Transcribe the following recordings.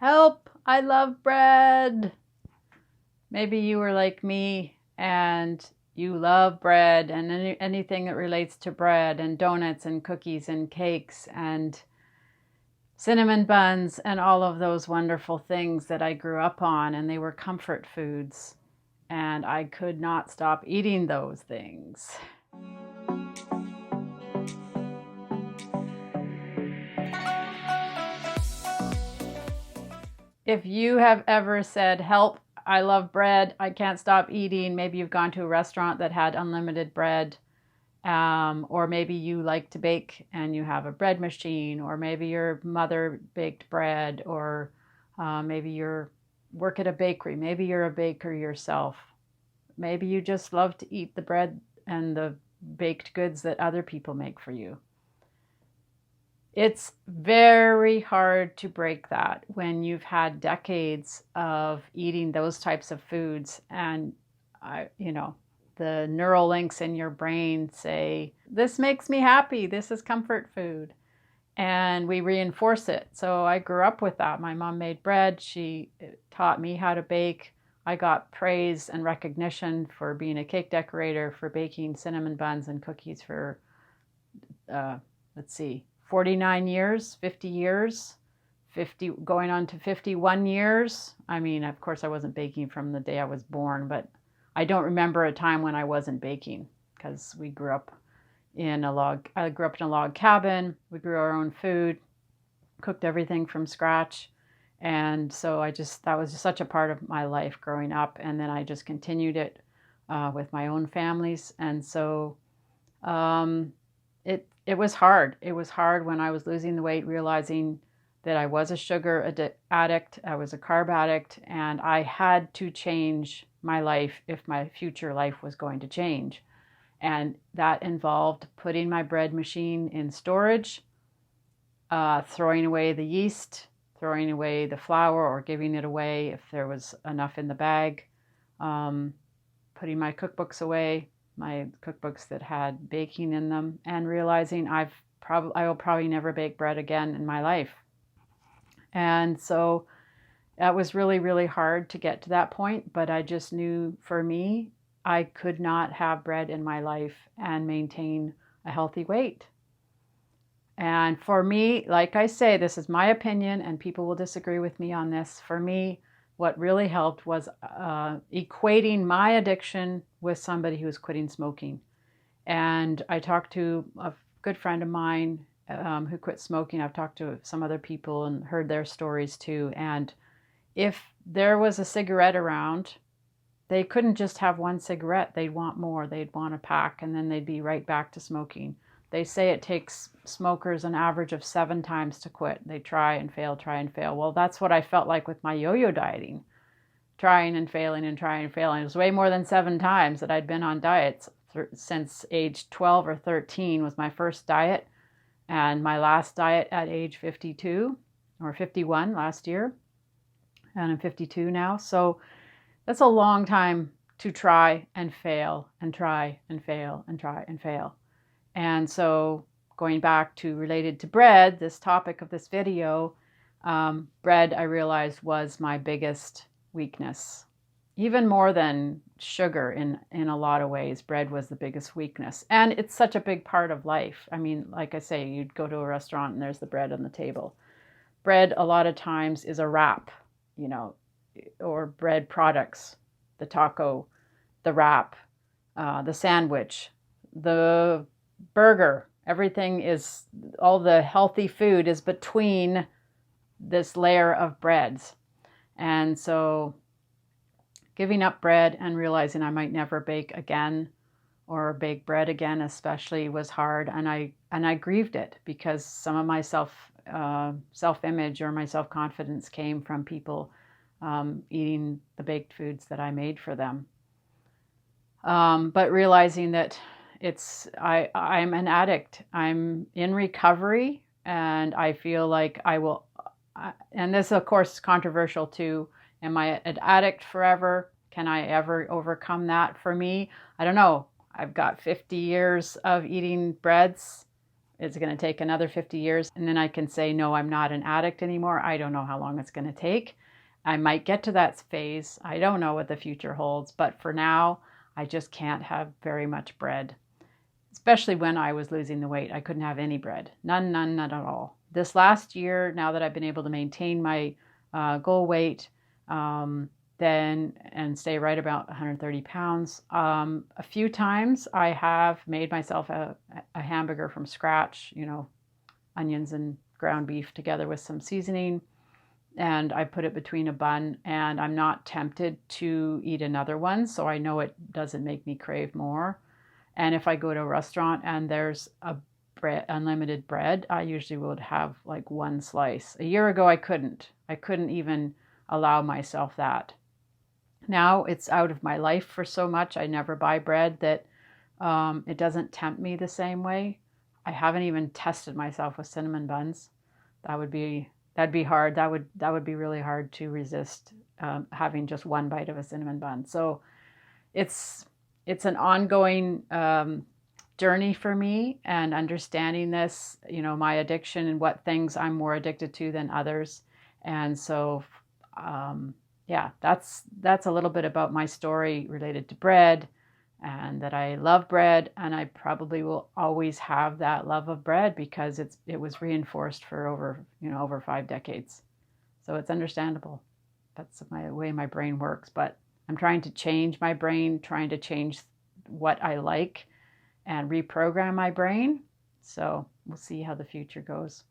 Help! I love bread! Maybe you were like me and you love bread and anything that relates to bread and donuts and cookies and cakes and cinnamon buns and all of those wonderful things that I grew up on, and they were comfort foods. And I could not stop eating those things. If you have ever said, help, I love bread, I can't stop eating, maybe you've gone to a restaurant that had unlimited bread, or maybe you like to bake and you have a bread machine, or maybe your mother baked bread, or maybe you work at a bakery, maybe you're a baker yourself. Maybe you just love to eat the bread and the baked goods that other people make for you. It's very hard to break that when you've had decades of eating those types of foods, and the neural links in your brain say, this makes me happy, this is comfort food, and we reinforce it. So I grew up with that. My mom made bread, she taught me how to bake. I got praise and recognition for being a cake decorator, for baking cinnamon buns and cookies for 49 years, 50 years, 50 going on to 51 years. I mean, of course I wasn't baking from the day I was born, but I don't remember a time when I wasn't baking, because I grew up in a log cabin. We grew our own food, cooked everything from scratch. And so that was just such a part of my life growing up. And then I just continued it with my own families. And so it was hard. It was hard when I was losing the weight, realizing that I was a sugar addict, I was a carb addict, and I had to change my life if my future life was going to change. And that involved putting my bread machine in storage, throwing away the yeast, throwing away the flour or giving it away if there was enough in the bag, putting my cookbooks away, my cookbooks that had baking in them, and realizing I will probably never bake bread again in my life. And so that was really, really hard to get to that point, but I just knew for me, I could not have bread in my life and maintain a healthy weight. And for me, like I say, this is my opinion and people will disagree with me on this. For me, what really helped was equating my addiction with somebody who was quitting smoking. And I talked to a good friend of mine who quit smoking. I've talked to some other people and heard their stories too. And if there was a cigarette around, they couldn't just have one cigarette. They'd want more. They'd want a pack, and then they'd be right back to smoking. They say it takes smokers an average of 7 times to quit. They try and fail, try and fail. Well, that's what I felt like with my yo-yo dieting. Trying and failing and trying and failing. It was way more than 7 times that I'd been on diets. Since age 12 or 13 was my first diet, and my last diet at age 52 or 51 last year, and I'm 52 now. So that's a long time to try and fail and try and fail and try and fail. And so going back to related to bread, this topic of this video, bread I realized was my biggest weakness. Even more than sugar in a lot of ways, bread was the biggest weakness. And it's such a big part of life. I mean, like I say, you'd go to a restaurant and there's the bread on the table. Bread a lot of times is a wrap, or bread products, the taco, the wrap, the sandwich, the burger. Everything is, all the healthy food is between this layer of breads. And so giving up bread and realizing I might never bake again or bake bread again especially was hard. And I grieved it, because some of my self-image or my self-confidence came from people eating the baked foods that I made for them. But realizing that I'm an addict. I'm in recovery, and I feel like and this of course is controversial too. Am I an addict forever? Can I ever overcome that? For me, I don't know. I've got 50 years of eating breads Is it going to take another 50 years? And then I can say, no, I'm not an addict anymore. I don't know how long it's going to take. I might get to that phase. I don't know what the future holds. But for now, I just can't have very much bread. Especially when I was losing the weight. I couldn't have any bread. None at all. This last year, now that I've been able to maintain my goal weight, and stay right about 130 pounds. A few times I have made myself a hamburger from scratch, onions and ground beef together with some seasoning. And I put it between a bun, and I'm not tempted to eat another one. So I know it doesn't make me crave more. And if I go to a restaurant and there's unlimited bread, I usually would have like one slice. A year ago, I couldn't even allow myself that. Now it's out of my life for so much. I never buy bread that it doesn't tempt me the same way. I haven't even tested myself with cinnamon buns. That'd be hard. That would be really hard to resist having just one bite of a cinnamon bun. So it's an ongoing journey for me, and understanding this, my addiction and what things I'm more addicted to than others. And so yeah, that's a little bit about my story related to bread, and that I love bread, and I probably will always have that love of bread because it was reinforced for over 5 decades. So it's understandable. That's my way my brain works. But I'm trying to change my brain, trying to change what I like and reprogram my brain. So we'll see how the future goes.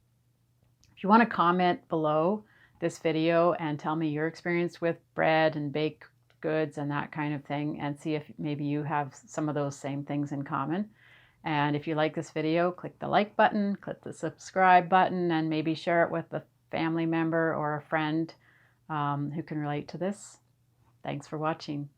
If you want to comment below this video and tell me your experience with bread and baked goods and that kind of thing, and see if maybe you have some of those same things in common. And if you like this video, click the like button, click the subscribe button, and maybe share it with a family member or a friend who can relate to this. Thanks for watching.